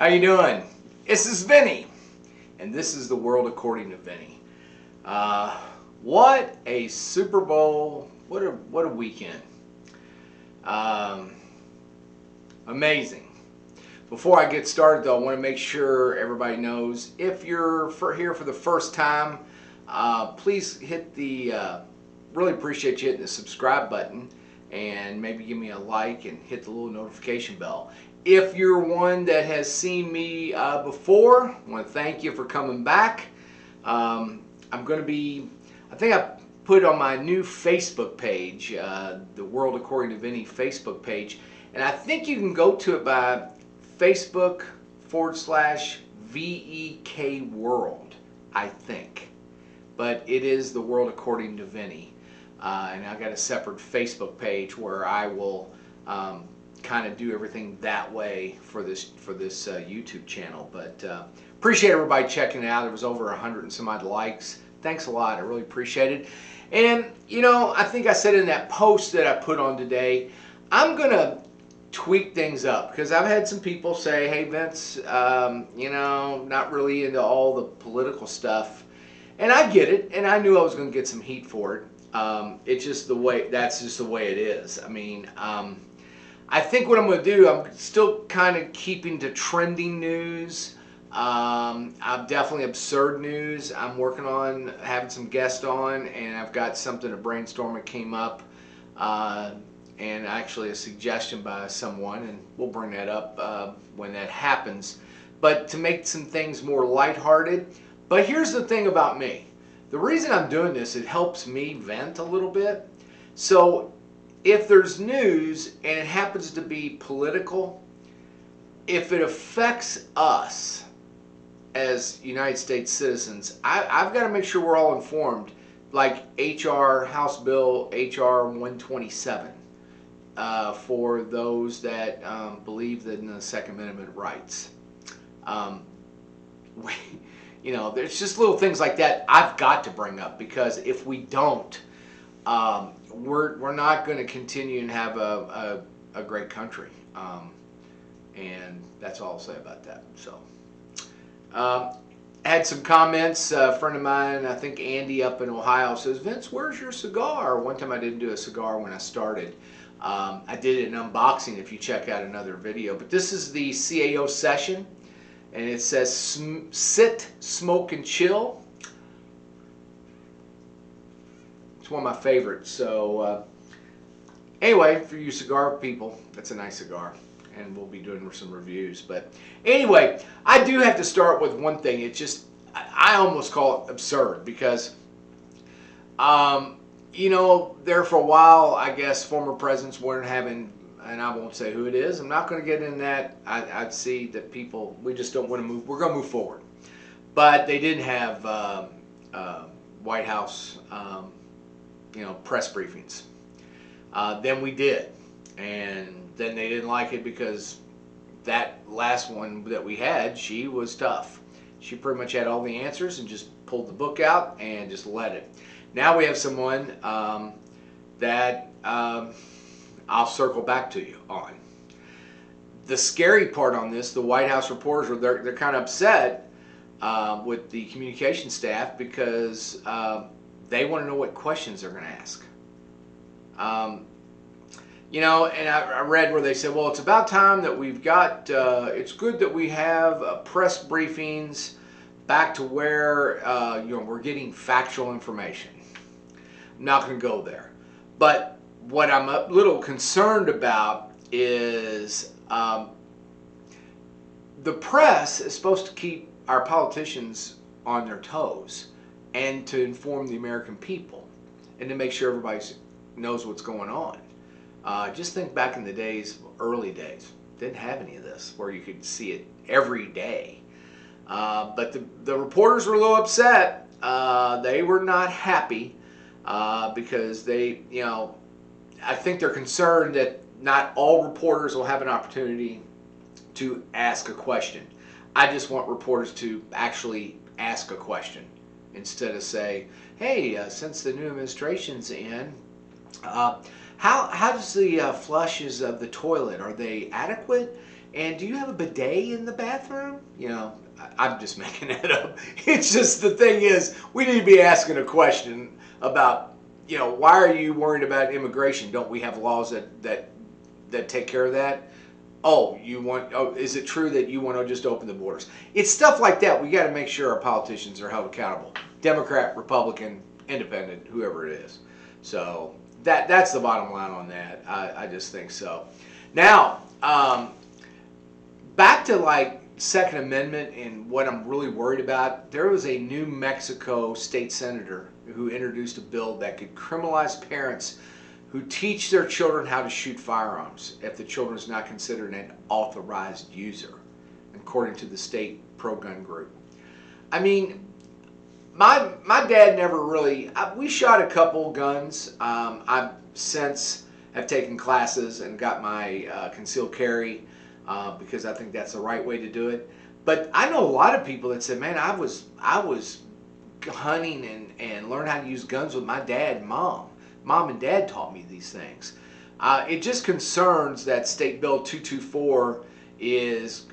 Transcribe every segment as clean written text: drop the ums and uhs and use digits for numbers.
How you doing? This is Vinny, and this is the world according to Vinny. What a Super Bowl! What a weekend! Amazing. Before I get started, though, I want to make sure everybody knows if you're here for the first time, please hit the. Really appreciate you hitting the subscribe button, and maybe give me a like and hit the little notification bell. If you're one that has seen me before, I want to thank you for coming back. I'm going to be, I think I put on my new Facebook page, the World According to Vinny Facebook page, and I think you can go to it by Facebook/VEK World, I think. But it is the World According to Vinny. And I've got a separate Facebook page where I will kind of do everything that way for this YouTube channel. But appreciate everybody checking it out. There was over 100 and some odd likes. Thanks a lot. I really appreciate it. And you know, I think I said in that post that I put on today, I'm gonna tweak things up because I've had some people say, "Hey Vince, you know, not really into all the political stuff," and I get it, and I knew I was going to get some heat for it. It's just the way, that's just the way it is. I mean, I think what I'm going to do, I'm still kind of keeping to trending news. I'm definitely absurd news. I'm working on having some guests on, and I've got something to brainstorm that came up, and actually a suggestion by someone, and we'll bring that up when that happens. But to make some things more lighthearted. But here's the thing about me. The reason I'm doing this, it helps me vent a little bit. So if there's news and it happens to be political, if it affects us as United States citizens, I've got to make sure we're all informed, like House Bill HR 127, for those that believe in the Second Amendment rights. You know, there's just little things like that I've got to bring up, because if we don't, we're not going to continue and have a great country. And that's all I'll say about that. So, had some comments. A friend of mine, I think Andy up in Ohio, says, "Vince, where's your cigar?" One time I didn't do a cigar when I started. I did an unboxing if you check out another video. But this is the CAO Session. And it says, "Sit, smoke, and chill." It's one of my favorites. So anyway, for you cigar people, that's a nice cigar. And we'll be doing some reviews. But anyway, I do have to start with one thing. It's just, I almost call it absurd. Because, you know, there for a while, I guess, former presidents weren't having, and I won't say who it is. I'm not going to get in that. I'd see that people, we just don't want to move. We're going to move forward. But they didn't have White House, you know, press briefings. Then we did. And then they didn't like it because that last one that we had, she was tough. She pretty much had all the answers and just pulled the book out and just let it. Now we have someone that... I'll circle back to you on. The scary part on this, the White House reporters, they're kind of upset with the communication staff because they want to know what questions they're going to ask. You know, and I read where they said, well, it's about time that we've got, it's good that we have press briefings back to where you know, we're getting factual information. I'm not going to go there. But what I'm a little concerned about is the press is supposed to keep our politicians on their toes and to inform the American people and to make sure everybody knows what's going on. Just think back in the days, early days, didn't have any of this where you could see it every day. But the reporters were a little upset. They were not happy because they, you know, I think they're concerned that not all reporters will have an opportunity to ask a question. I just want reporters to actually ask a question instead of say, "Hey, since the new administration's in, how does the flushes of the toilet, are they adequate? And do you have a bidet in the bathroom? You know, I'm just making that up. It's just, the thing is, we need to be asking a question about, you know, why are you worried about immigration? Don't we have laws that take care of that? Oh, is it true that you want to just open the borders? It's stuff like that. We got to make sure our politicians are held accountable. Democrat, Republican, Independent, whoever it is. So that's the bottom line on that. I just think so. Now, back to like Second Amendment and what I'm really worried about. There was a New Mexico state senator who introduced a bill that could criminalize parents who teach their children how to shoot firearms if the children is not considered an authorized user, according to the state pro-gun group. I mean, my dad never really, we shot a couple guns. I've since have taken classes and got my concealed carry because I think that's the right way to do it. But I know a lot of people that said, man, I was hunting and learned how to use guns with my dad and mom. Mom and dad taught me these things. It just concerns that State Bill 224 is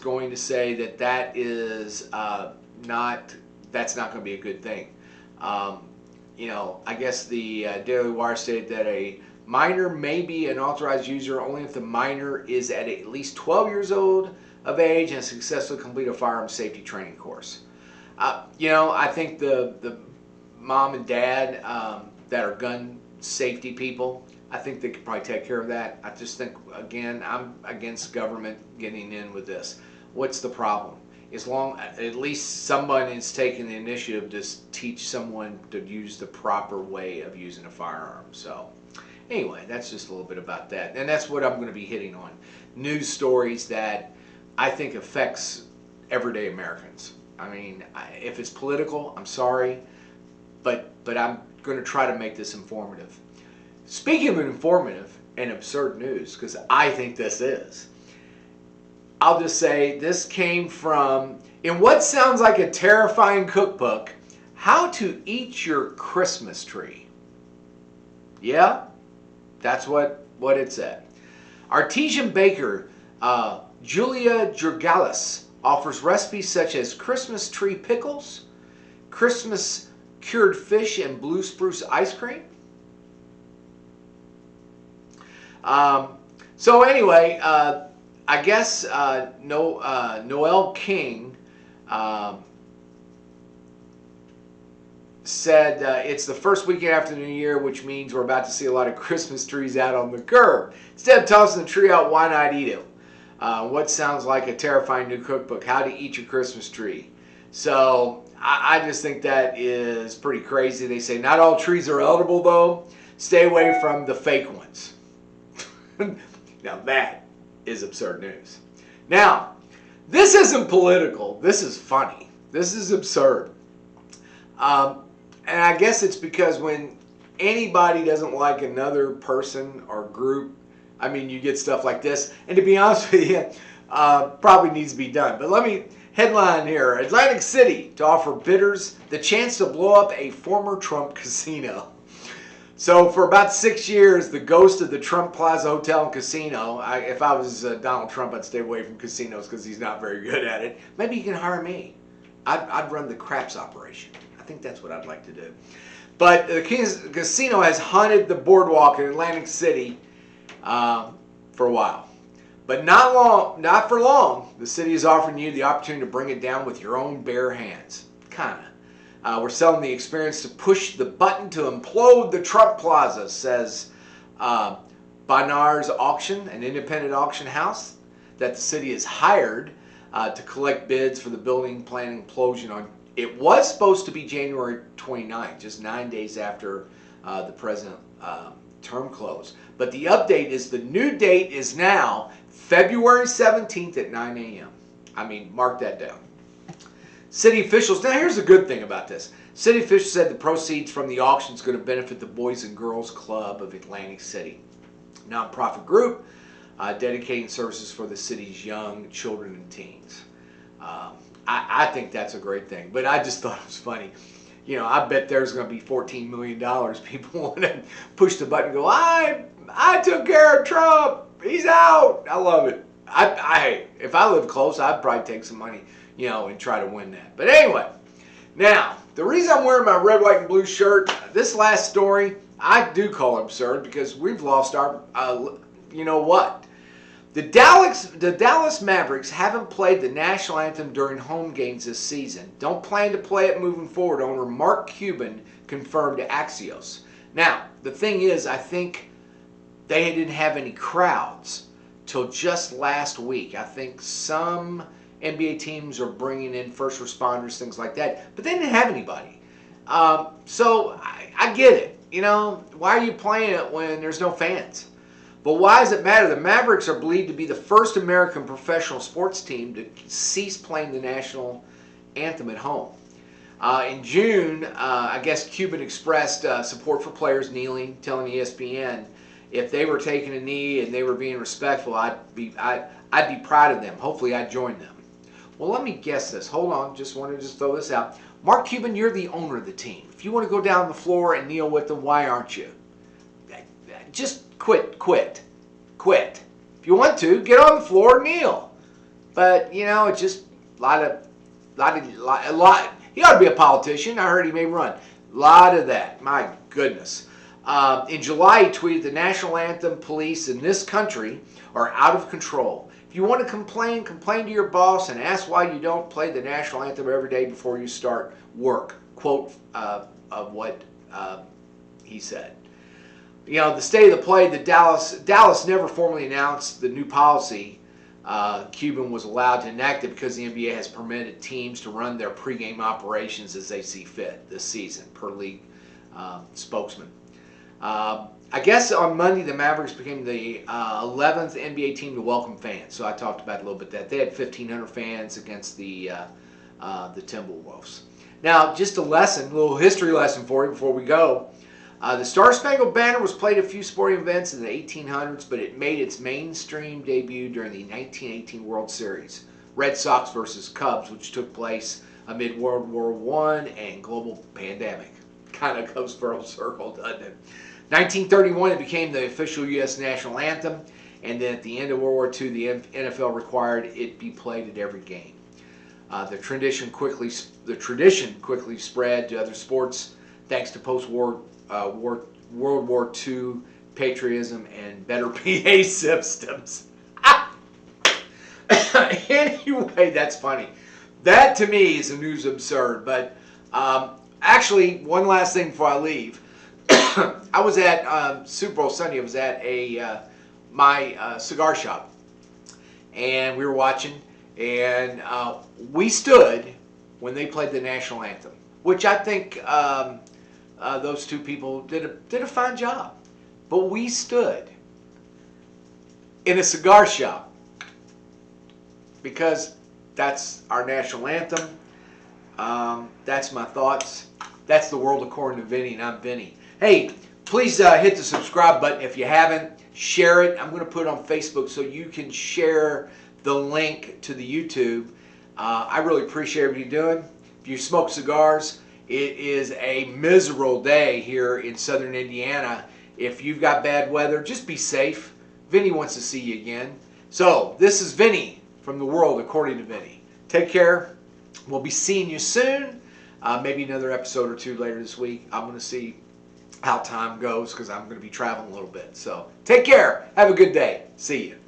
going to say that is that's not going to be a good thing. You know, I guess the Daily Wire stated that a minor may be an authorized user only if the minor is at least 12 years old of age and successfully complete a firearm safety training course. You know, I think the mom and dad that are gun safety people, I think they could probably take care of that. I just think, again, I'm against government getting in with this. What's the problem? As long at least someone is taking the initiative to teach someone to use the proper way of using a firearm. So anyway, that's just a little bit about that. And that's what I'm going to be hitting on. News stories that I think affects everyday Americans. I mean, if it's political, I'm sorry, but I'm going to try to make this informative. Speaking of informative and absurd news, because I think this is, I'll just say this came from, in what sounds like a terrifying cookbook, How to Eat Your Christmas Tree. Yeah, that's what it said. Artesian baker Julia Jurgalis offers recipes such as Christmas tree pickles, Christmas cured fish, and blue spruce ice cream. So anyway, I guess Noel King said it's the first weekend after the New Year, which means we're about to see a lot of Christmas trees out on the curb. Instead of tossing the tree out, why not eat it? What sounds like a terrifying new cookbook, How to Eat Your Christmas Tree. So I just think that is pretty crazy. They say not all trees are edible, though. Stay away from the fake ones. Now that is absurd news. Now, this isn't political. This is funny. This is absurd. And I guess it's because when anybody doesn't like another person or group, I mean, you get stuff like this. And to be honest with you, probably needs to be done. But let me headline here. Atlantic City to offer bidders the chance to blow up a former Trump casino. So for about 6 years, the ghost of the Trump Plaza Hotel and Casino, if I was Donald Trump, I'd stay away from casinos because he's not very good at it. Maybe you can hire me. I'd run the craps operation. I think that's what I'd like to do. But the casino has haunted the boardwalk in Atlantic City for a while. But not for long. The city is offering you the opportunity to bring it down with your own bare hands. Kinda. We're selling the experience to push the button to implode the Trump Plaza, says Bonar's Auction, an independent auction house that the city has hired to collect bids for the building plan implosion. It was supposed to be January 29th, just 9 days after the president term closed. But the update is the new date is now February 17th at 9 a.m. I mean, mark that down. City officials, now here's the good thing about this. City officials said the proceeds from the auction is going to benefit the Boys and Girls Club of Atlantic City, nonprofit group dedicating services for the city's young children and teens. I think that's a great thing, but I just thought it was funny. You know, I bet there's going to be $14 million. People want to push the button and go, I took care of Trump. He's out. I love it. If I live close, I'd probably take some money, and try to win that. But anyway, now the reason I'm wearing my red, white, and blue shirt, this last story, I do call absurd because we've lost our, you know what? The Dallas Mavericks haven't played the national anthem during home games this season. Don't plan to play it moving forward. Owner Mark Cuban confirmed to Axios. Now, the thing is, I think they didn't have any crowds till just last week. I think some NBA teams are bringing in first responders, things like that, but they didn't have anybody. So I get it. Why are you playing it when there's no fans? But why does it matter? The Mavericks are believed to be the first American professional sports team to cease playing the national anthem at home. In June, I guess Cuban expressed support for players kneeling, telling ESPN if they were taking a knee and they were being respectful, I'd be proud of them. Hopefully, I'd join them. Well, let me guess this. Hold on, just want to throw this out. Mark Cuban, you're the owner of the team. If you want to go down the floor and kneel with them, why aren't you? Just quit. If you want to, get on the floor and kneel. But, it's just a lot. He ought to be a politician. I heard he may run. A lot of that. My goodness. In July, he tweeted, the national anthem police in this country are out of control. If you want to complain to your boss and ask why you don't play the national anthem every day before you start work. Quote of what he said. The state of the play, Dallas never formally announced the new policy. Cuban was allowed to enact it because the NBA has permitted teams to run their pregame operations as they see fit this season, per league spokesman. I guess on Monday, the Mavericks became the 11th NBA team to welcome fans. So I talked about a little bit that. They had 1,500 fans against the Timberwolves. Now, just a little history lesson for you before we go. The Star-Spangled Banner was played at a few sporting events in the 1800s, but it made its mainstream debut during the 1918 World Series, Red Sox versus Cubs, which took place amid World War I and global pandemic. Kind of goes full circle, doesn't it? 1931, it became the official U.S. national anthem, and then at the end of World War II, the NFL required it be played at every game. The tradition quickly spread to other sports thanks to post-war World War II patriotism and better PA systems. Anyway, that's funny. That to me is a news absurd. But actually, one last thing before I leave. I was at Super Bowl Sunday. I was at my cigar shop, and we were watching, and we stood when they played the national anthem, which I think those two people did a fine job. But we stood in a cigar shop because that's our national anthem. That's my thoughts. That's the world according to Vinnie, and I'm Vinnie. Hey, please hit the subscribe button if you haven't. Share it. I'm going to put it on Facebook so you can share the link to the YouTube. I really appreciate what you're doing. If you smoke cigars, it is a miserable day here in southern Indiana. If you've got bad weather, just be safe. Vinnie wants to see you again. So, this is Vinnie from the world according to Vinnie. Take care. We'll be seeing you soon. Maybe another episode or two later this week. I'm going to see how time goes because I'm going to be traveling a little bit. So, take care. Have a good day. See you.